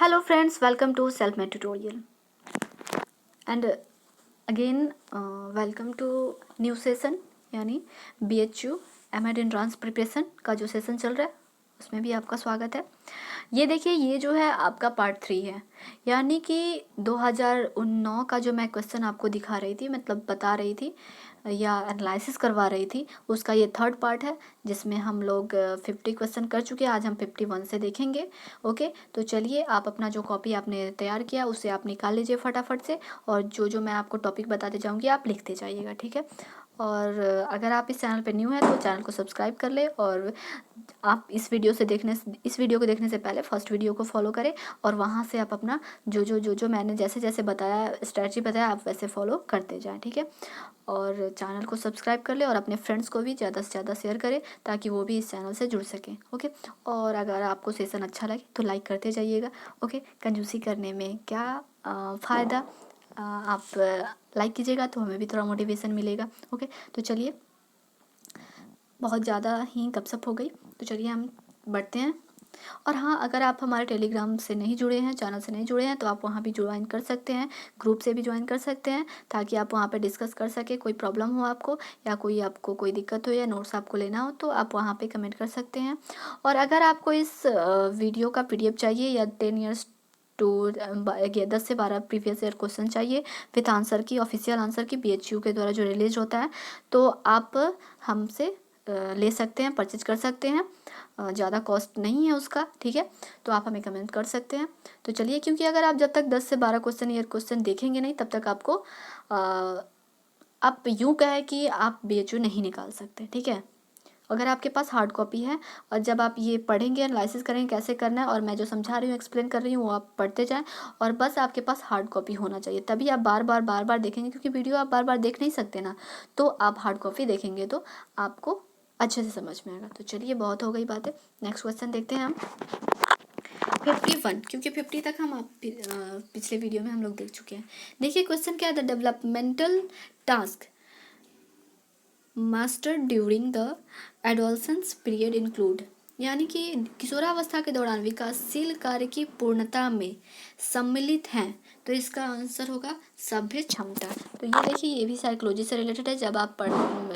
Hello friends, welcome to Self-Made Tutorial and again welcome to new session यानी BHU MEd entrance preparation का जो session चल रहा है उसमें भी आपका स्वागत है। ये देखिए, ये जो है आपका पार्ट 3 है, यानी कि 2019 का जो मैं क्वेश्चन आपको दिखा रही थी, मतलब बता रही थी या एनालिसिस करवा रही थी, उसका ये थर्ड पार्ट है जिसमें हम लोग 50 क्वेश्चन कर चुके हैं। आज हम 51 से देखेंगे। ओके, तो चलिए आप अपना जो कॉपी आपने तैयार किया उसे आप निकाल लीजिए फटाफट से, और जो जो मैं आपको टॉपिक बताते जाऊँगी आप लिखते जाइएगा, ठीक है। और अगर आप इस चैनल पे न्यू हैं तो चैनल को सब्सक्राइब कर ले, और आप इस वीडियो को देखने से पहले फर्स्ट वीडियो को फॉलो करें, और वहाँ से आप अपना जो मैंने जैसे जैसे बताया, स्ट्रैटेजी बताया, आप वैसे फॉलो करते जाएं, ठीक है। और चैनल को सब्सक्राइब कर ले और अपने फ्रेंड्स को भी ज़्यादा से ज़्यादा शेयर करें ताकि वो भी इस चैनल से जुड़ सकें। ओके, और अगर आपको सेशन अच्छा लगे तो लाइक करते जाइएगा। ओके, कंजूसी करने में क्या फ़ायदा, आप लाइक कीजिएगा तो हमें भी थोड़ा मोटिवेशन मिलेगा। ओके, तो चलिए, बहुत ज़्यादा ही गपशप हो गई, तो चलिए हम बढ़ते हैं। और हाँ, अगर आप हमारे टेलीग्राम से नहीं जुड़े हैं, चैनल से नहीं जुड़े हैं, तो आप वहाँ भी ज्वाइन कर सकते हैं, ग्रुप से भी ज्वाइन कर सकते हैं, ताकि आप वहाँ पे डिस्कस कर सके। कोई प्रॉब्लम हो आपको, या आपको कोई दिक्कत हो, या नोट्स आपको लेना हो, तो आप वहाँ पे कमेंट कर सकते हैं। और अगर आपको इस वीडियो का PDF चाहिए, या 10 ईयर्स टू 10 से 12 प्रीवियस ईयर क्वेश्चन चाहिए विथ आंसर की, ऑफिशियल आंसर की, BHU के द्वारा जो रिलीज होता है, तो आप हमसे ले सकते हैं, परचेज कर सकते हैं। ज़्यादा कॉस्ट नहीं है उसका, ठीक है। तो आप हमें कमेंट कर सकते हैं। तो चलिए, क्योंकि अगर आप जब तक 10 से 12 क्वेश्चन देखेंगे नहीं, तब तक आपको आप यूँ कहें कि आप BHU नहीं निकाल सकते, ठीक है। अगर आपके पास हार्ड कॉपी है, और जब आप ये पढ़ेंगे, एनालिसिस करेंगे कैसे करना है, और मैं जो समझा रही हूँ, एक्सप्लेन कर रही हूँ, वो आप पढ़ते जाएं, और बस आपके पास हार्ड कॉपी होना चाहिए, तभी आप बार बार देखेंगे, क्योंकि वीडियो आप बार बार देख नहीं सकते ना। तो आप हार्ड कॉपी देखेंगे तो आपको अच्छे से समझ में आएगा। तो चलिए, बहुत हो गई बातें, नेक्स्ट क्वेश्चन देखते हैं हम 51, क्योंकि 50 तक हम पिछले वीडियो में हम लोग देख चुके हैं। देखिए क्वेश्चन क्या है, the developmental task master during the adolescence period include, यानी कि किशोरावस्था के दौरान विकासशील कार्य की पूर्णता में सम्मिलित हैं। तो इसका आंसर होगा सभ्य क्षमता। तो ये देखिए, ये भी साइकोलॉजी से रिलेटेड है। जब आप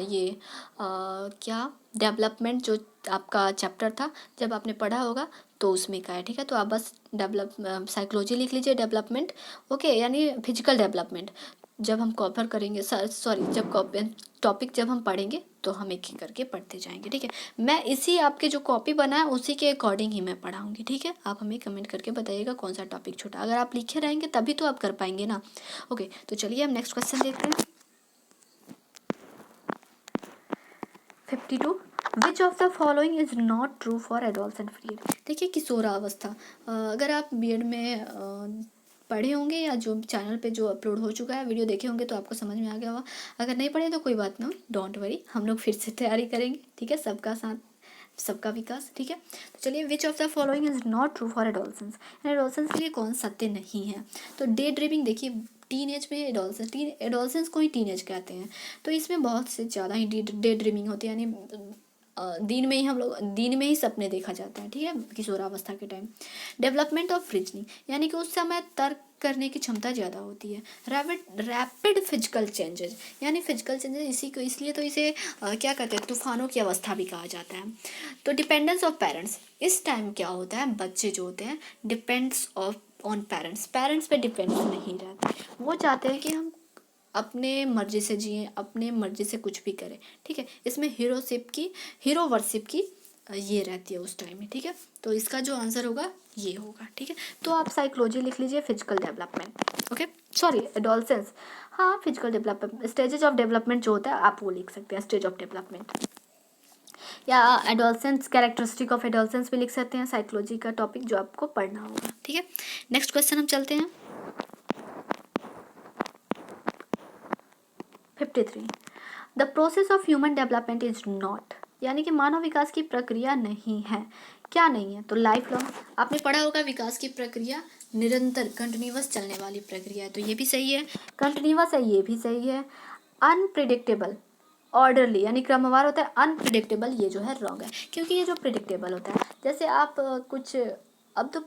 ये क्या डेवलपमेंट जो आपका चैप्टर था, जब आपने पढ़ा होगा तो उसमें का है, ठीक है। तो आप बस साइकोलॉजी लिख लीजिए, डेवलपमेंट, ओके, यानी फिजिकल डेवलपमेंट। जब हम कवर करेंगे, जब टॉपिक जब हम पढ़ेंगे तो हम एक एक करके पढ़ते जाएंगे, ठीक है। मैं इसी आपके जो कॉपी बना है उसी के अकॉर्डिंग ही मैं पढ़ाऊंगी, ठीक है। आप हमें कमेंट करके बताइएगा कौन सा टॉपिक छूटा। अगर आप लिखे रहेंगे तभी तो आप कर पाएंगे ना। ओके, तो चलिए हम नेक्स्ट क्वेश्चन देखते हैं 52, विच of the following is not true for adolescent period. देखिए, किशोरावस्था, अगर आप B.Ed में पढ़े होंगे, या जो चैनल पे जो अपलोड हो चुका है वीडियो देखे होंगे, तो आपको समझ में आ गया होगा। अगर नहीं पढ़े तो कोई बात ना, डोंट वरी, हम लोग फिर से तैयारी करेंगे, ठीक है। सबका साथ सबका विकास, ठीक है। तो चलिए, विच of the following is not true for adolescence, adolescence के लिए कौन सत्य नहीं है। तो डे ड्रीमिंग, देखिए टीन एज में एडोलसेंस को ही टीन एज कहते हैं, तो इसमें बहुत से ज़्यादा ही डे ड्रीमिंग होती है, यानी दिन में ही सपने देखा जाता है, ठीक है, किशोरावस्था के टाइम। डेवलपमेंट ऑफ रीजनिंग, यानी कि उस समय तर्क करने की क्षमता ज़्यादा होती है। रैपिड फिजिकल चेंजेस, यानी फिजिकल चेंजेस इसलिए तो इसे क्या कहते हैं, तूफानों की अवस्था भी कहा जाता है। तो डिपेंडेंस ऑफ पेरेंट्स, इस टाइम क्या होता है, बच्चे जो होते हैं डिपेंड्स ऑन पेरेंट्स पे डिपेंड नहीं रहते, वो चाहते हैं कि हम अपने मर्जी से जिए, अपने मर्जी से कुछ भी करें, ठीक है। इसमें हीरो वर्शिप की ये रहती है उस टाइम में, ठीक है। तो इसका जो आंसर होगा ये होगा, ठीक है। तो आप साइकोलॉजी लिख लीजिए, physical development, okay, sorry adolescence, हाँ, physical development, stages of development जो होता है आप वो लिख सकते हैं, स्टेज ऑफ डेवलपमेंट, या एडोलसेंस, कैरेक्टरिस्टिक ऑफ एडोलसेंस भी लिख सकते हैं, साइकोलॉजी का टॉपिक जो आपको पढ़ना होगा, ठीक है। नेक्स्ट क्वेश्चन हम चलते हैं 53, the process of human development is not, यानी कि मानव विकास की प्रक्रिया नहीं है। क्या नहीं है, तो लाइफ लॉन्ग, आपने पढ़ा होगा विकास की प्रक्रिया निरंतर कंटिन्यूअस चलने वाली प्रक्रिया है, तो ये भी सही है, कंटिन्यूअस है, ये भी सही है। अनप्रिडिक्टेबल, ऑर्डरली, यानी क्रमवार होता है, अनप्रिडिक्टेबल ये जो है रॉन्ग है, क्योंकि ये जो प्रिडिक्टेबल होता है, जैसे आप कुछ अब तो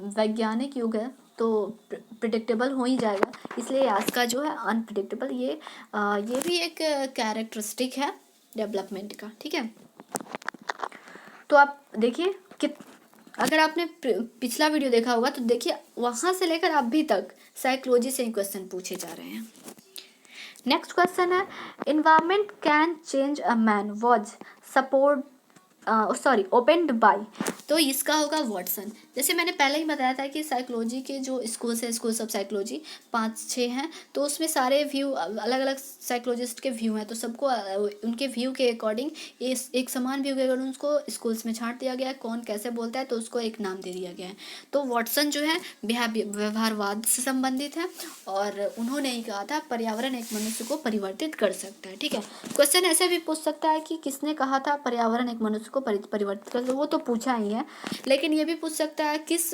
वैज्ञानिक युग है तो प्रिडिक्टेबल हो ही जाएगा, इसलिए आज का जो है अनप्रिडिक्टेबल, ये भी एक कैरेक्टरिस्टिक है डेवलपमेंट का, ठीक है। तो आप देखिए कि अगर आपने पिछला वीडियो देखा होगा तो देखिए वहाँ से लेकर अभी तक साइकोलॉजी से ही क्वेश्चन पूछे जा रहे हैं। नेक्स्ट क्वेश्चन है, environment can change a man was support opened by, तो इसका होगा वॉटसन। जैसे मैंने पहले ही बताया था कि साइकोलॉजी के जो स्कूल्स हैं, स्कूल्स ऑफ साइकोलॉजी 5-6 हैं, तो उसमें सारे व्यू अलग अलग साइकोलॉजिस्ट के व्यू हैं, तो सबको उनके व्यू के अकॉर्डिंग एक समान व्यू के अकॉर्डिंग उसको स्कूल्स में छांट दिया गया है, कौन कैसे बोलता है तो उसको एक नाम दे दिया गया है। तो वॉटसन जो है व्यवहारवाद से संबंधित है और उन्होंने ही कहा था पर्यावरण एक मनुष्य को परिवर्तित कर सकता है, ठीक है। क्वेश्चन ऐसे भी पूछ सकता है कि किसने कहा था पर्यावरण एक मनुष्य को परिवर्तित कर, तो वो तो पूछा ही है, लेकिन ये भी पूछ सकता है किस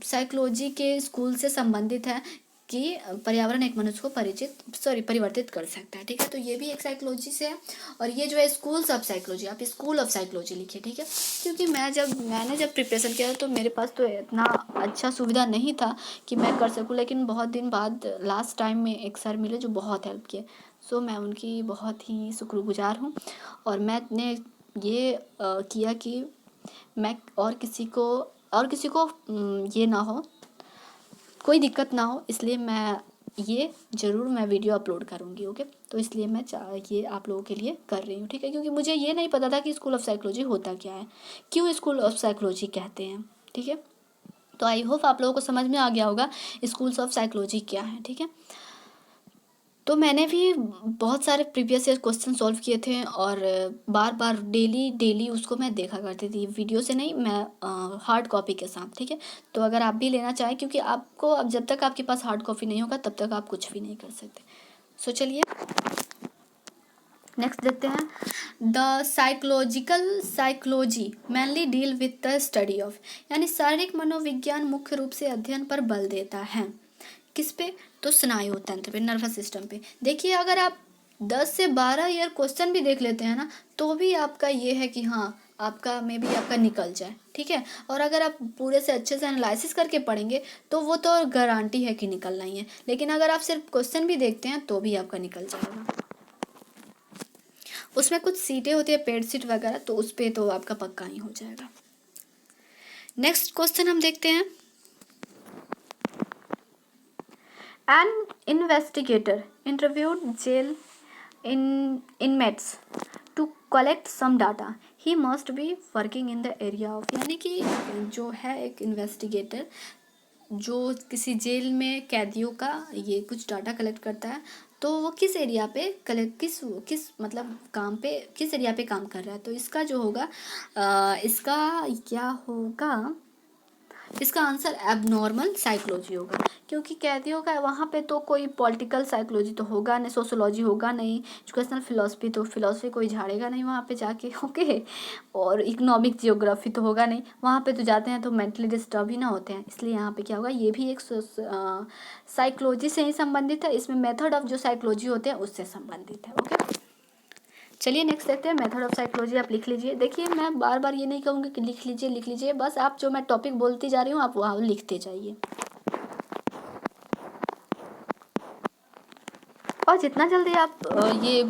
साइकोलॉजी के स्कूल से संबंधित है कि पर्यावरण एक मनुष्य को परिवर्तित कर सकता है, ठीक है। तो ये भी एक साइकोलॉजी से है, और ये जो है स्कूल्स ऑफ साइकोलॉजी, आप स्कूल ऑफ साइकोलॉजी लिखिए, ठीक है। क्योंकि मैंने जब प्रिपरेशन किया तो मेरे पास तो इतना अच्छा सुविधा नहीं था कि मैं कर सकूँ, लेकिन बहुत दिन बाद लास्ट टाइम में एक सर मिले जो बहुत हेल्प किए, सो मैं उनकी बहुत ही शुक्रगुजार हूँ। और मैंने ये किया कि मैं और किसी को ये ना हो, कोई दिक्कत ना हो, इसलिए मैं वीडियो अपलोड करूँगी, ओके। तो इसलिए मैं ये आप लोगों के लिए कर रही हूँ, ठीक है, क्योंकि मुझे ये नहीं पता था कि स्कूल ऑफ साइकोलॉजी होता क्या है, क्यों स्कूल ऑफ साइकोलॉजी कहते हैं, ठीक है। तो आई होप आप लोगों को समझ में आ गया होगा स्कूल्स ऑफ साइकोलॉजी क्या है, ठीक है। तो मैंने भी बहुत सारे प्रीवियस ईयर क्वेश्चन सॉल्व किए थे और बार बार डेली उसको मैं देखा करती थी, वीडियो से नहीं, मैं हार्ड कॉपी के साथ, ठीक है। तो अगर आप भी लेना चाहें, क्योंकि आपको अब जब तक आपके पास हार्ड कॉपी नहीं होगा तब तक आप कुछ भी नहीं कर सकते। सो चलिए नेक्स्ट देखते हैं, the psychology mainly deal with the study of, यानी शारीरिक मनोविज्ञान मुख्य रूप से अध्ययन पर बल देता है, किस पे, तो स्नायु तंत्र पे, नर्वस सिस्टम पे। देखिए अगर आप 10 से 12 ईयर क्वेश्चन भी देख लेते हैं ना, तो भी आपका ये है कि हाँ आपका मे बी आपका निकल जाए, ठीक है। और अगर आप पूरे से अच्छे से एनालिसिस करके पढ़ेंगे तो वो तो गारंटी है कि निकलना ही है, लेकिन अगर आप सिर्फ क्वेश्चन भी देखते हैं तो भी आपका निकल जाएगा। उसमें कुछ सीटें होती है पेड सीट वगैरह, तो उस पर तो आपका पक्का ही हो जाएगा। नेक्स्ट क्वेश्चन हम देखते हैं, An investigator interviewed jail inmates to collect some data. He must be working in the area of, यानी कि जो है एक इन्वेस्टिगेटर जो किसी जेल में कैदियों का ये कुछ डाटा कलेक्ट करता है, तो वो किस एरिया पे किस मतलब काम पे, किस एरिया पे काम कर रहा है। तो इसका जो होगा इसका क्या होगा, इसका आंसर एबनॉर्मल साइकोलॉजी होगा, क्योंकि कैदियों का वहाँ पे तो कोई पॉलिटिकल साइकोलॉजी तो होगा नहीं, सोशोलॉजी होगा नहीं, एजुकेशनल फिलोसफी तो फिलोसफी कोई झाड़ेगा नहीं वहाँ पे जाके, ओके। और इकोनॉमिक जियोग्राफी तो होगा नहीं, वहाँ पे तो जाते हैं तो मेंटली डिस्टर्ब ही ना होते हैं, इसलिए यहाँ पे क्या होगा, ये भी एक साइकोलॉजी से ही संबंधित है, इसमें मेथड ऑफ जो साइकोलॉजी होते हैं उससे संबंधित है, ओके। चलिए नेक्स्ट देखते हैं, मेथड ऑफ साइकोलॉजी आप लिख लीजिए। देखिए मैं बार बार ये नहीं कहूँगी कि लिख लीजिए, बस आप जो मैं टॉपिक बोलती जा रही हूँ आप वहाँ लिखते जाइए, और जितना जल्दी आप ये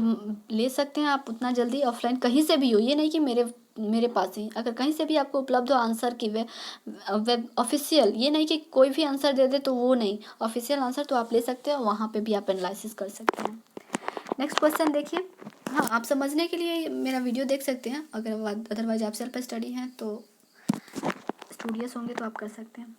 ले सकते हैं आप उतना जल्दी ऑफलाइन कहीं से भी हो, ये नहीं कि मेरे पास ही, अगर कहीं से भी आपको उपलब्ध हो आंसर की वेब ऑफिशियल, ये नहीं कि कोई भी आंसर दे दे तो वो नहीं, ऑफिशियल आंसर तो आप ले सकते हो, वहाँ पे भी आप एनालिसिस कर सकते हैं। नेक्स्ट क्वेश्चन देखिए, हाँ आप समझने के लिए मेरा वीडियो देख सकते हैं, अगर अदरवाइज आप सेल्फ स्टडी हैं तो स्टूडियस होंगे तो आप कर सकते हैं,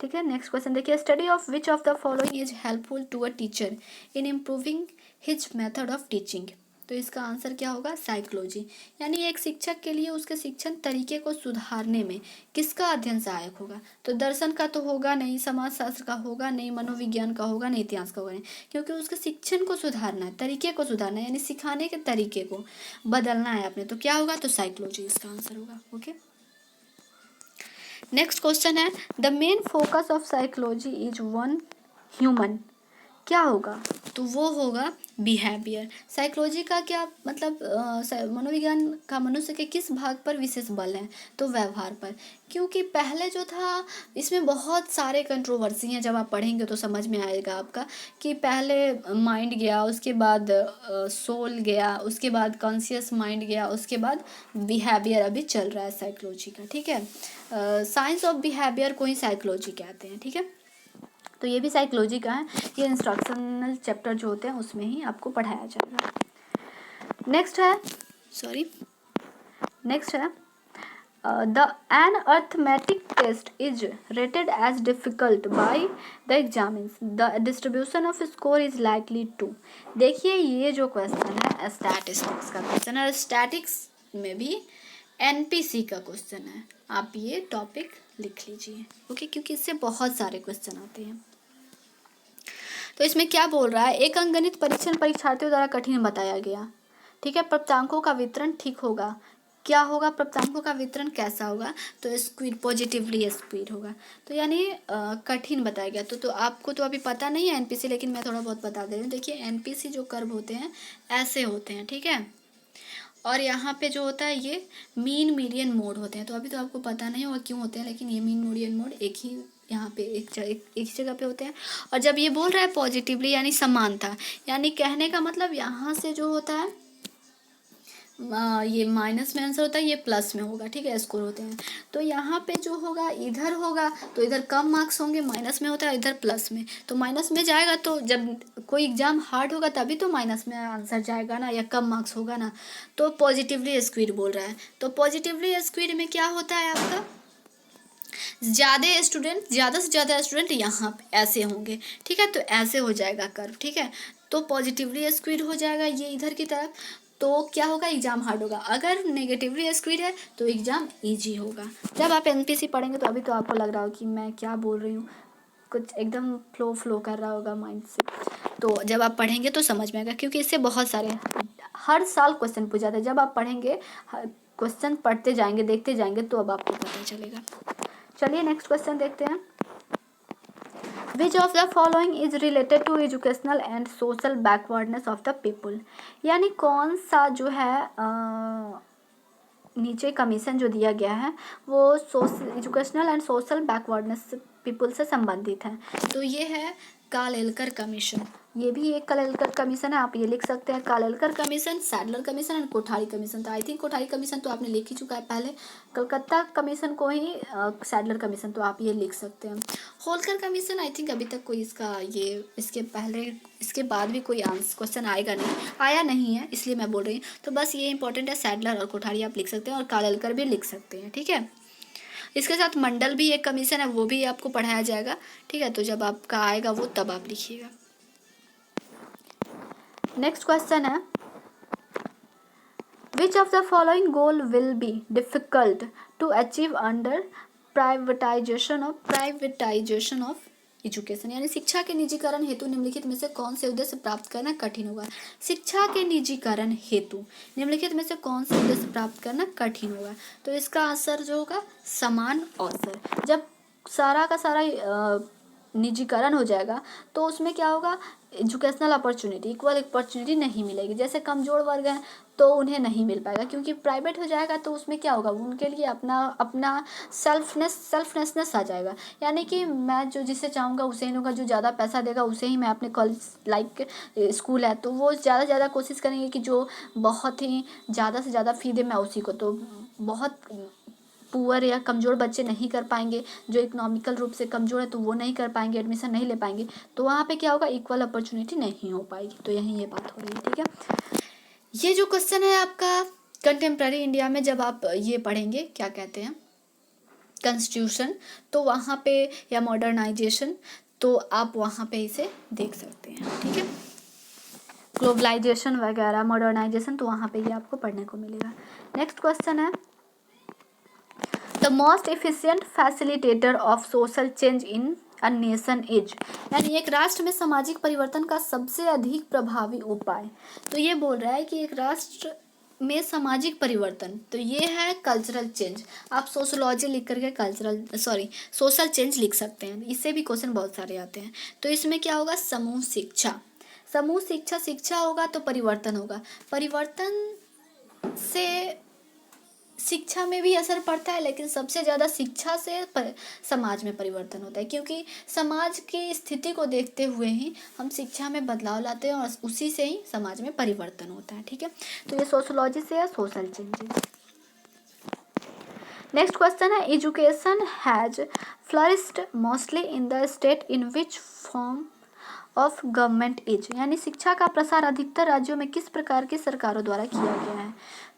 ठीक है। नेक्स्ट क्वेश्चन देखिए, study of which of the following is helpful to a teacher in improving his method of teaching, तो इसका आंसर क्या होगा, साइकोलॉजी, यानी एक शिक्षक के लिए उसके शिक्षण तरीके को सुधारने में किसका अध्ययन सहायक होगा। तो दर्शन का तो होगा नहीं, समाजशास्त्र का होगा नहीं, मनोविज्ञान का होगा नहीं, इतिहास का होगा नहीं, क्योंकि उसके शिक्षण को सुधारना है, तरीके को सुधारना है, यानी सिखाने के तरीके को बदलना है आपने, तो क्या होगा, तो साइकोलॉजी इसका आंसर होगा, ओके। नेक्स्ट क्वेश्चन है, the main focus of psychology is one human क्या होगा, तो वो होगा बिहेवियर। साइकोलॉजी का क्या मतलब, मनोविज्ञान का मनुष्य के किस भाग पर विशेष बल है, तो व्यवहार पर। क्योंकि पहले जो था इसमें बहुत सारे कंट्रोवर्सी हैं, जब आप पढ़ेंगे तो समझ में आएगा आपका कि पहले माइंड गया, उसके बाद सोल गया, उसके बाद कॉन्शियस माइंड गया, उसके बाद बिहेवियर अभी चल रहा है साइकोलॉजी का, ठीक है। साइंस ऑफ बिहेवियर को ही साइकोलॉजी कहते हैं, ठीक है। तो ये भी साइकोलॉजी का है, ये इंस्ट्रक्शनल चैप्टर जो होते हैं उसमें ही आपको पढ़ाया जाएगा। नेक्स्ट है the an arithmetic test is rated as difficult by the examinees, the distribution of score is likely to. देखिए ये जो क्वेश्चन है स्टैटिस्टिक्स का क्वेश्चन है, स्टैटिक्स में भी एनपीसी का क्वेश्चन है, आप ये टॉपिक लिख लीजिए, ओके, क्योंकि इससे बहुत सारे क्वेश्चन आते हैं। तो इसमें क्या बोल रहा है, एक अंकगणित परीक्षण परीक्षार्थियों द्वारा कठिन बताया गया, ठीक है। प्राप्तांकों का वितरण ठीक होगा, क्या होगा, प्राप्तांकों का वितरण कैसा होगा, तो स्क्वीड, पॉजिटिवली स्क्वीड होगा। तो यानी कठिन बताया गया। तो आपको तो अभी पता नहीं है एनपीसी, लेकिन मैं थोड़ा बहुत बता दे रही हूँ। देखिए एनपीसी जो कर्व होते हैं ऐसे होते हैं, ठीक है, और यहाँ पे जो होता है ये मीन मीडियन मोड होते हैं। तो अभी तो आपको पता नहीं होगा क्यों होते हैं, लेकिन ये मीन मीडियन मोड एक ही यहाँ पे एक जगह पे होते हैं। और जब ये बोल रहा है पॉजिटिवली यानी समानता, यानी कहने का मतलब यहाँ से जो होता है ये माइनस में आंसर होता है, ये प्लस में होगा, ठीक है, स्कोर होते हैं। तो यहाँ पे जो होगा इधर होगा तो इधर कम मार्क्स होंगे, माइनस में होता है, इधर प्लस में, तो माइनस में जाएगा। तो जब कोई एग्जाम हार्ड होगा तभी तो माइनस में आंसर जाएगा ना, या कम मार्क्स होगा ना। तो पॉजिटिवली स्क्वीड बोल रहा है। तो पॉजिटिवली स्क्वीड में क्या होता है आपका, ज़्यादा से ज़्यादा स्टूडेंट यहाँ ऐसे होंगे, ठीक है, तो ऐसे हो जाएगा कर्व, ठीक है। तो पॉजिटिवली स्क्वीड हो जाएगा ये इधर की तरफ, तो क्या होगा, एग्जाम हार्ड होगा। अगर नेगेटिवली स्क्वीड है तो एग्जाम इजी होगा। जब आप एनपीसी पढ़ेंगे तो अभी तो आपको लग रहा हो कि मैं क्या बोल रही हूँ, कुछ एकदम फ्लो कर रहा होगा माइंड से। तो जब आप पढ़ेंगे तो समझ में आएगा, क्योंकि इससे बहुत सारे हर साल क्वेश्चन पूछा जाता है। जब आप पढ़ेंगे, क्वेश्चन पढ़ते जाएंगे, देखते जाएंगे, तो अब आपको पता चलेगा। चलिए नेक्स्ट क्वेश्चन देखते हैं। Which of the following is related to educational and social backwardness of the people, यानी कौन सा जो है नीचे कमीशन जो दिया गया है वो educational and social backwardness people से संबंधित है। तो ये है कालेलकर कमीशन, ये भी एक कालेलकर कमीशन है, आप ये लिख सकते हैं Kalelkar commission, Sadler commission and Kothari commission. तो आई थिंक कोठारी कमीशन तो आपने लिख ही चुका है पहले, कलकत्ता कमीशन को ही सैडलर कमीशन, तो आप ये लिख सकते हैं। होलकर कमीशन आई थिंक अभी तक कोई इसके बाद भी कोई क्वेश्चन आया नहीं है, इसलिए मैं बोल रही हूँ। तो बस ये इंपॉर्टेंट है, सैडलर और कोठारी आप लिख सकते हैं, और कालेलकर भी लिख सकते हैं, ठीक है। इसके साथ मंडल भी एक कमीशन है, वो भी आपको पढ़ाया जाएगा, ठीक है। तो जब आपका आएगा वो तब आप लिखिएगा। नेक्स्ट क्वेश्चन है, which of the following goal will be difficult to achieve under privatisation of education, यानी शिक्षा के निजीकरण हेतु निम्नलिखित में से कौन से उद्देश्य प्राप्त करना कठिन होगा। शिक्षा के निजीकरण हेतु निम्नलिखित में से कौन से उद्देश्य प्राप्त करना कठिन होगा। तो इसका असर जो होगा समान अवसर, जब सारा का सारा निजीकरण हो जाएगा तो उसमें क्या होगा, एजुकेशनल अपॉर्चुनिटी, इक्वल अपॉर्चुनिटी नहीं मिलेगी। जैसे कमज़ोर वर्ग हैं तो उन्हें नहीं मिल पाएगा, क्योंकि प्राइवेट हो जाएगा तो उसमें क्या होगा, उनके लिए अपना सेल्फनेसनेस आ जाएगा। यानी कि मैं जो जिसे चाहूँगा उसे ही लूँगा, जो ज़्यादा पैसा देगा उसे ही मैं अपने कॉलेज लाइक स्कूल है तो वो ज़्यादा कोशिश करेंगे कि जो बहुत ही ज़्यादा से ज़्यादा फ़ी दे मैं उसी को। तो बहुत पुअर या कमज़ोर बच्चे नहीं कर पाएंगे, जो इकोनॉमिकल रूप से कमज़ोर है तो वो नहीं कर पाएंगे, एडमिशन नहीं ले पाएंगे, तो वहाँ पे क्या होगा, इक्वल अपॉर्चुनिटी नहीं हो पाएगी। तो यहीं ये बात हो रही है, ठीक है। ये जो क्वेश्चन है आपका कंटेम्प्रेरी इंडिया में, जब आप ये पढ़ेंगे क्या कहते हैं कॉन्स्टिट्यूशन, तो वहाँ पे या मॉडर्नाइजेशन, तो आप वहाँ पे इसे देख सकते हैं, ठीक है। ग्लोबलाइजेशन वगैरह, मॉडर्नाइजेशन, तो वहाँ पे ये आपको पढ़ने को मिलेगा। नेक्स्ट क्वेश्चन है, the most efficient facilitator of social change in a nation is, यानी एक राष्ट्र में सामाजिक परिवर्तन का सबसे अधिक प्रभावी उपाय। तो ये बोल रहा है कि एक राष्ट्र में सामाजिक परिवर्तन, तो ये है कल्चरल चेंज। आप सोशोलॉजी लिख करके सोशल चेंज लिख सकते हैं, इससे भी क्वेश्चन बहुत सारे आते हैं। तो इसमें क्या होगा, समूह शिक्षा। समूह शिक्षा, शिक्षा होगा तो परिवर्तन होगा, परिवर्तन से शिक्षा में भी असर पड़ता है, लेकिन सबसे ज़्यादा शिक्षा से समाज में परिवर्तन होता है, क्योंकि समाज की स्थिति को देखते हुए ही हम शिक्षा में बदलाव लाते हैं और उसी से ही समाज में परिवर्तन होता है। ठीक है, तो ये सोशोलॉजी से है, सोशल चेंजेस। नेक्स्ट क्वेश्चन है, education has flourished mostly in the state in which form of government is, यानी शिक्षा का प्रसार अधिकतर राज्यों में किस प्रकार की सरकारों द्वारा किया गया है।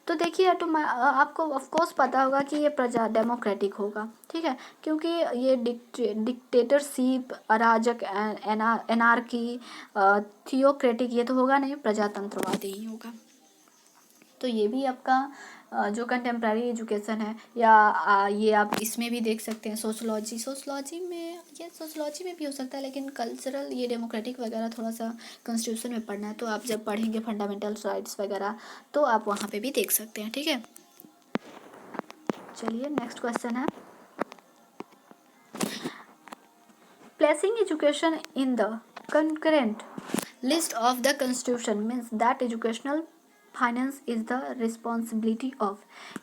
तो देखिए, तो आपको ऑफकोर्स पता होगा कि ये प्रजा डेमोक्रेटिक होगा, ठीक है, क्योंकि ये डिक्टेटरशिप, अराजक, एनार्की, थियोक्रेटिक ये तो होगा नहीं, प्रजातंत्रवादी ही होगा। तो ये भी आपका जो कंटेम्प्रेरी एजुकेशन है, या ये आप इसमें भी देख सकते हैं, सोशोलॉजी में भी हो सकता है, लेकिन कल्चरल, ये डेमोक्रेटिक वगैरह थोड़ा सा कॉन्स्टिट्यूशन में पढ़ना है, तो आप जब पढ़ेंगे फंडामेंटल राइट्स वगैरह तो आप वहाँ पे भी देख सकते हैं। ठीक है, चलिए नेक्स्ट क्वेश्चन है, placing education in the concurrent list of the constitution means that educational finance is the responsibility of.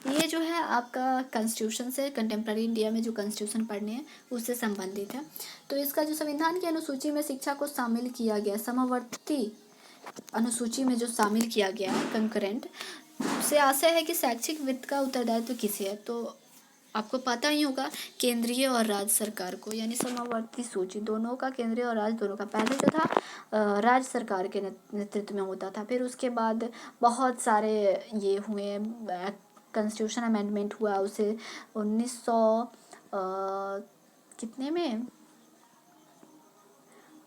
ये जो है आपका कॉन्स्टिट्यूशन से, कंटेम्प्रेरी इंडिया में जो कॉन्स्टिट्यूशन पढ़ने हैं उससे संबंधित है। तो इसका जो संविधान की अनुसूची में शिक्षा को शामिल किया गया, समवर्ती अनुसूची में जो शामिल किया गया है कंकरेंट, से आशय है कि शैक्षिक वित्त का उत्तरदायित्व किसे है। तो आपको पता ही होगा, केंद्रीय और राज्य सरकार को, यानी समवर्ती सूची दोनों का, केंद्रीय और राज्य दोनों का। पहले जो था राज्य सरकार के नेतृत्व में होता था, फिर उसके बाद बहुत सारे ये हुए, कॉन्स्टिट्यूशन अमेंडमेंट हुआ, उसे 1900 कितने में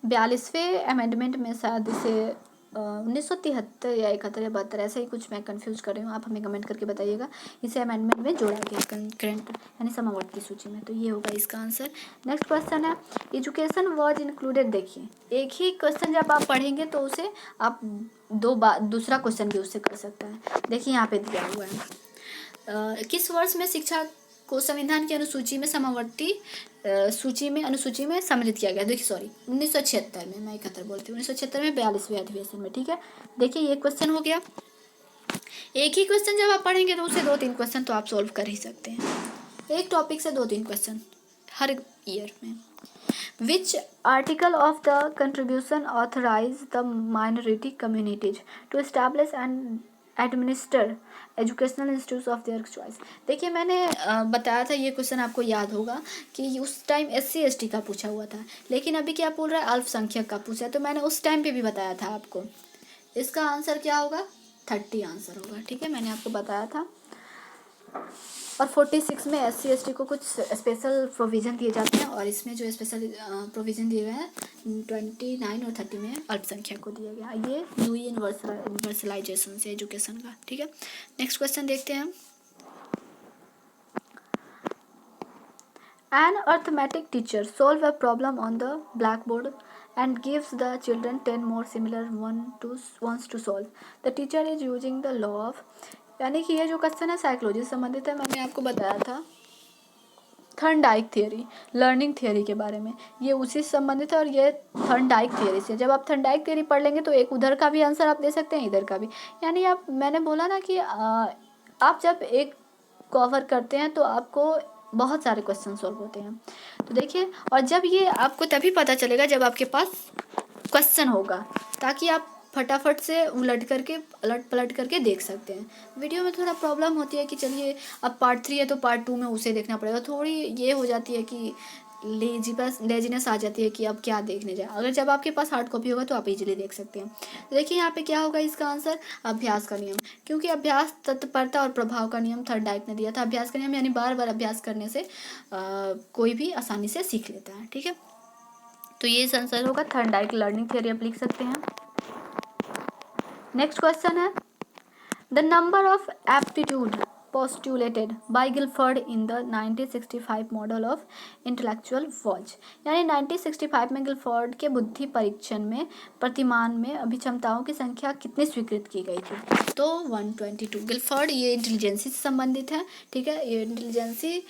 42वें अमेंडमेंट में शायद इसे 1973 या 71 या 72, ऐसे ही कुछ, मैं कंफ्यूज कर रही हूँ, आप हमें कमेंट करके बताइएगा, इसे अमेंडमेंट में जोड़ा गया करंट यानी समवर्ती सूची में। तो ये होगा इसका आंसर। नेक्स्ट क्वेश्चन है, एजुकेशन वाज इंक्लूडेड। देखिए, एक ही क्वेश्चन जब आप पढ़ेंगे तो उसे आप दूसरा क्वेश्चन भी उससे कर सकते हैं। देखिए यहाँ पे दिया हुआ है, किस वर्ष में शिक्षा को संविधान की अनुसूची में समवर्ती अनुसूची में सम्मिलित किया गया। देखिए 1976 में, मैं 71 बोलती हूँ, 1976 में 42वें अधिवेशन में। ठीक है, देखिए ये क्वेश्चन हो गया। एक ही क्वेश्चन जब आप पढ़ेंगे तो उसे 2-3 क्वेश्चन तो आप सॉल्व कर ही सकते हैं, एक टॉपिक से 2-3 क्वेश्चन हर ईयर में। Which article of the contribution authorize the minority communities to establish and administer educational institute of their choice. देखिए, मैंने बताया था, ये क्वेश्चन आपको याद होगा कि उस टाइम SC ST का पूछा हुआ था, लेकिन अभी क्या बोल रहा है, अल्पसंख्यक का पूछा है। तो मैंने उस टाइम पे भी बताया था आपको, इसका आंसर क्या होगा, 30 आंसर होगा। ठीक है, मैंने आपको बताया था। और 46 में SC ST को कुछ स्पेशल प्रोविज़न दिए जाते हैं, और इसमें जो स्पेशल प्रोविज़न दिए गए हैं 29 और 30 में अल्पसंख्यक को दिया गया। ये यूई यूनिवर्सलाइजेशन से एजुकेशन का। ठीक है, नेक्स्ट क्वेश्चन देखते हैं, an arithmetic teacher solve a problem on the blackboard and gives the children 10 more similar ones to solve. The teacher is using the law of, यानी कि ये जो क्वेश्चन है साइकोलॉजी से संबंधित है। मैंने आपको बताया था थर्नडाइक थियरी, लर्निंग थियरी के बारे में, ये उसी से संबंधित है, और ये थर्नडाइक थियरी से। जब आप थर्नडाइक थियरी पढ़ लेंगे तो एक उधर का भी आंसर आप दे सकते हैं, इधर का भी, यानी आप, मैंने बोला ना कि आप जब एक कवर करते हैं तो आपको बहुत सारे क्वेश्चन सॉल्व होते हैं। तो देखिए, और जब ये आपको तभी पता चलेगा जब आपके पास क्वेश्चन होगा, ताकि आप फटाफट से उलट पलट करके देख सकते हैं। वीडियो में थोड़ा प्रॉब्लम होती है कि चलिए अब पार्ट 3 है तो पार्ट 2 में उसे देखना पड़ेगा, थोड़ी ये हो जाती है कि लेजीनेस आ जाती है कि अब क्या देखने जाए। अगर जब आपके पास हार्ड कॉपी होगा तो आप इजीली देख सकते हैं। तो देखिए यहाँ पे क्या होगा इसका आंसर, अभ्यास का नियम, क्योंकि अभ्यास तत्परता और प्रभाव का नियम थर्नडाइक ने दिया था। अभ्यास का नियम यानी बार बार अभ्यास करने से कोई भी आसानी से सीख लेता है। ठीक है, तो ये आंसर होगा थर्नडाइक लर्निंग थियरी, आप लिख सकते हैं। नेक्स्ट क्वेश्चन है, the number of aptitude postulated by Guilford in the 1965 model of intellectual watch। यानी 1965 में गिलफोर्ड के बुद्धि परीक्षण में प्रतिमान में अभिक्षमताओं की संख्या कितनी स्वीकृत की गई थी? तो 122। गिलफोर्ड ये इंटेलिजेंसी से संबंधित है, ठीक है। ये इंटेलिजेंसी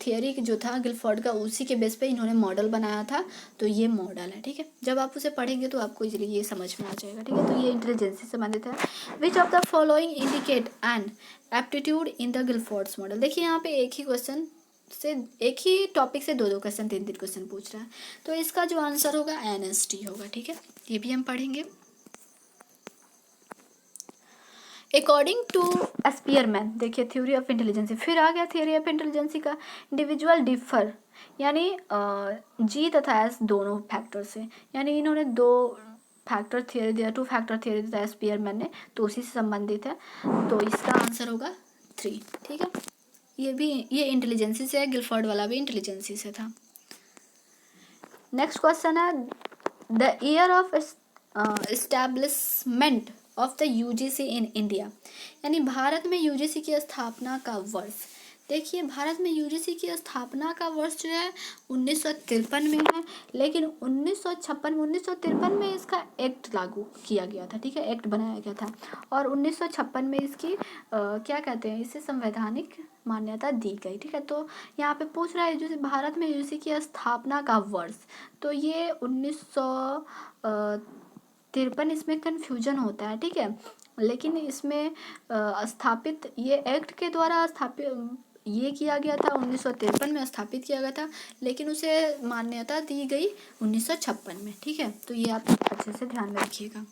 थियरी जो था गिलफोर्ड का, उसी के बेस पे इन्होंने मॉडल बनाया था। तो ये मॉडल है, ठीक है। जब आप उसे पढ़ेंगे तो आपको इजीली ये समझ में आ जाएगा, ठीक है। तो ये इंटेलिजेंसी से संबंधित है। Which of the following indicate an aptitude in the Guilford's model. देखिए यहाँ पे एक ही क्वेश्चन से, एक ही टॉपिक से दो क्वेश्चन, तीन क्वेश्चन पूछ रहा है। तो इसका जो आंसर होगा NST होगा, ठीक है। ये भी हम पढ़ेंगे। अकॉर्डिंग टू स्पीयरमैन, देखिए थ्योरी ऑफ इंटेलिजेंसी, फिर आ गया थ्योरी ऑफ इंटेलिजेंसी का। इंडिविजुअल डिफर, यानी G तथा S दोनों फैक्टर से, यानी इन्होंने 2 फैक्टर थियरी दिया, 2 फैक्टर थियरी दिया स्पीयरमैन ने, तो उसी से संबंधित है। तो इसका आंसर होगा 3, ठीक है। ये इंटेलिजेंसी से है, गिलफोर्ड वाला भी इंटेलिजेंसी से था। नेक्स्ट क्वेश्चन है the year of establishment of the UGC in India, यानी भारत में UGC की स्थापना का वर्ष। देखिए भारत में UGC की स्थापना का वर्ष जो है 1953 में है, लेकिन 1953 में इसका एक्ट लागू किया गया था, ठीक है। एक्ट बनाया गया था और 1956 में इसकी क्या कहते हैं, इसे संवैधानिक मान्यता दी गई, ठीक है। तो यहाँ पे पूछ रहा है जो भारत में UGC की स्थापना का वर्ष, तो ये 1953, इसमें कन्फ्यूजन होता है, ठीक है। लेकिन इसमें स्थापित ये एक्ट के द्वारा स्थापित ये किया गया था, 1953 में स्थापित किया गया था, लेकिन उसे मान्यता दी गई 1956 में, ठीक है। तो ये आप अच्छे से ध्यान में रखिएगा।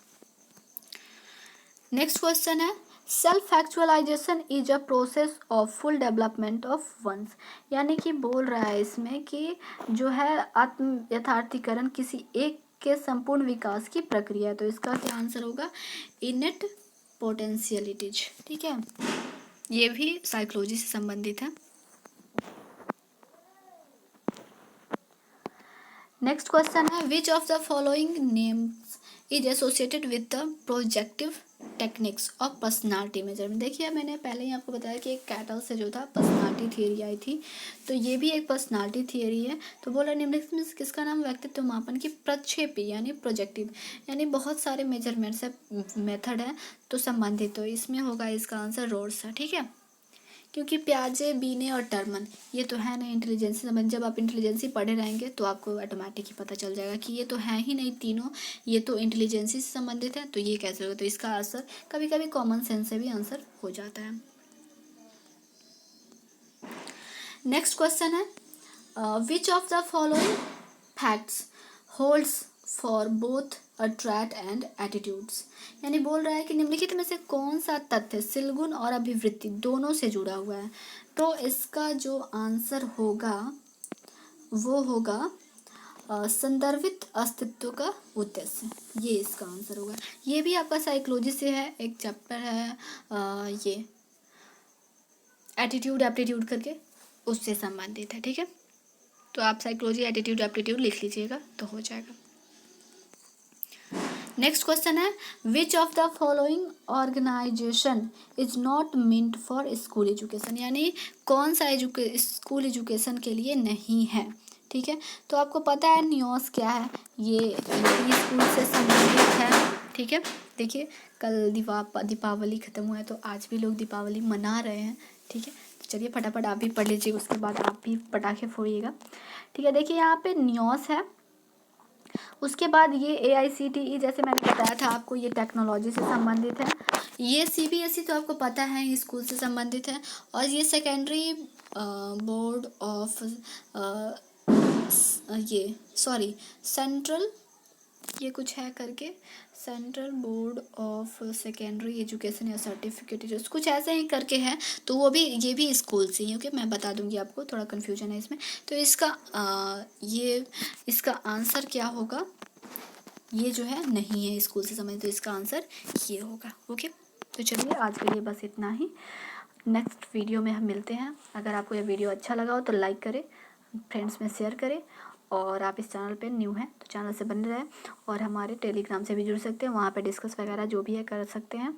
नेक्स्ट क्वेश्चन है self actualisation is a process of full development of one's, यानी कि बोल रहा है इसमें कि जो है आत्म यथार्थीकरण किसी एक के संपूर्ण विकास की प्रक्रिया है। तो इसका क्या आंसर होगा? इनेट पोटेंशियलिटीज, ठीक है। ये भी साइकोलॉजी से संबंधित है। नेक्स्ट क्वेश्चन है which of the following names is associated with the projective techniques of personality measurement. देखिए मैंने पहले ही आपको बताया कि एक कैटल से जो था पर्सनालिटी थियरी आई थी, तो ये भी एक पर्सनालिटी थियरी है। तो बोला निम्नलिखित में किसका नाम व्यक्तित्व मापन की प्रक्षेपी यानी प्रोजेक्टिव, यानी बहुत सारे मेजरमेंट्स है, मेथड है तो संबंधित, तो इसमें होगा इसका आंसर रोड्स है, ठीक है। क्योंकि प्याजे, बीने और टर्मन ये तो है नहीं इंटेलिजेंसी संबंध, जब आप इंटेलिजेंसी पढ़े रहेंगे तो आपको ऑटोमेटिक ही पता चल जाएगा कि ये तो है ही नहीं तीनों, ये तो इंटेलिजेंसी से संबंधित है, तो ये कैसे होगा। तो इसका आंसर कभी कभी कॉमन सेंस से भी आंसर हो जाता है। नेक्स्ट क्वेश्चन है which of the following facts holds for both attract and attitudes, यानी बोल रहा है कि निम्नलिखित में से कौन सा तथ्य सिलगुण और अभिवृत्ति दोनों से जुड़ा हुआ है। तो इसका जो आंसर होगा वो होगा संदर्भित अस्तित्व का उद्देश्य, ये इसका आंसर होगा। ये भी आपका साइकोलॉजी से है, एक चैप्टर है ये एटीट्यूड एप्टीट्यूड करके, उससे संबंधित है, ठीक है। तो आप साइकोलॉजी एटीट्यूड एप्टीट्यूड लिख लीजिएगा तो हो जाएगा। नेक्स्ट क्वेश्चन है which of the following organisation is not meant for school education, यानी कौन सा स्कूल एजुकेशन के लिए नहीं है, ठीक है। तो आपको पता है न्यूज़ क्या है, ये स्कूल से संबंधित है, ठीक है। देखिए कल दीपावली ख़त्म हुआ है, तो आज भी लोग दीपावली मना रहे हैं, ठीक है। तो चलिए फटाफट आप भी पढ़ लीजिए, उसके बाद आप भी पटाखे फोड़िएगा, ठीक है। देखिए यहाँ पे न्यूज़ है, उसके बाद ये AICTE जैसे मैंने बताया था आपको, ये टेक्नोलॉजी से संबंधित है। ये CBSE तो आपको पता है स्कूल से संबंधित है, और ये सेकेंडरी बोर्ड ऑफ ये सॉरी सेंट्रल ये कुछ है करके, central board of secondary education या सर्टिफिकेट कुछ ऐसे ही करके है, तो वो भी ये भी स्कूल से ही, ओके। मैं बता दूंगी आपको, थोड़ा कन्फ्यूजन है इसमें। तो इसका आंसर क्या होगा, ये जो है नहीं है स्कूल से संबंधित, तो इसका आंसर ये होगा, ओके। तो चलिए आज के लिए बस इतना ही, नेक्स्ट वीडियो में हम मिलते हैं। अगर आपको यह वीडियो अच्छा लगा हो तो लाइक करें, फ्रेंड्स में शेयर करें, और आप इस चैनल पे न्यू हैं तो चैनल से बने रहें, और हमारे टेलीग्राम से भी जुड़ सकते हैं, वहाँ पे डिस्कस वगैरह जो भी है कर सकते हैं।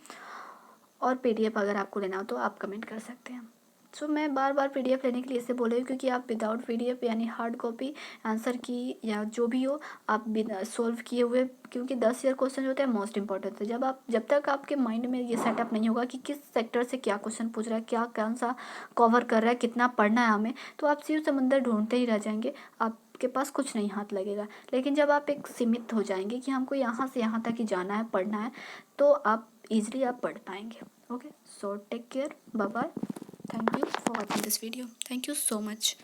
और PDF अगर आपको लेना हो तो आप कमेंट कर सकते हैं। सो मैं बार बार PDF लेने के लिए इसे बोल रही हूँ क्योंकि आप विदाउट PDF यानी हार्ड कॉपी आंसर की या जो भी हो आप बिना सॉल्व किए हुए, क्योंकि 10 ईयर क्वेश्चन होते हैं मोस्ट इंपॉर्टेंट है। जब तक आपके माइंड में ये सेटअप नहीं होगा कि किस सेक्टर से क्या क्वेश्चन पूछ रहा है, क्या कौन सा कवर कर रहा है, कितना पढ़ना है हमें, तो आप सिर्फ समंदर ढूंढते ही रह जाएंगे, आपके पास कुछ नहीं हाथ लगेगा। लेकिन जब आप एक सीमित हो जाएंगे कि हमको यहाँ से यहाँ तक ही जाना है, पढ़ना है, तो आप ईजिली आप पढ़ पाएंगे। Okay, so take care, bye bye, thank you for watching this video, thank you so much।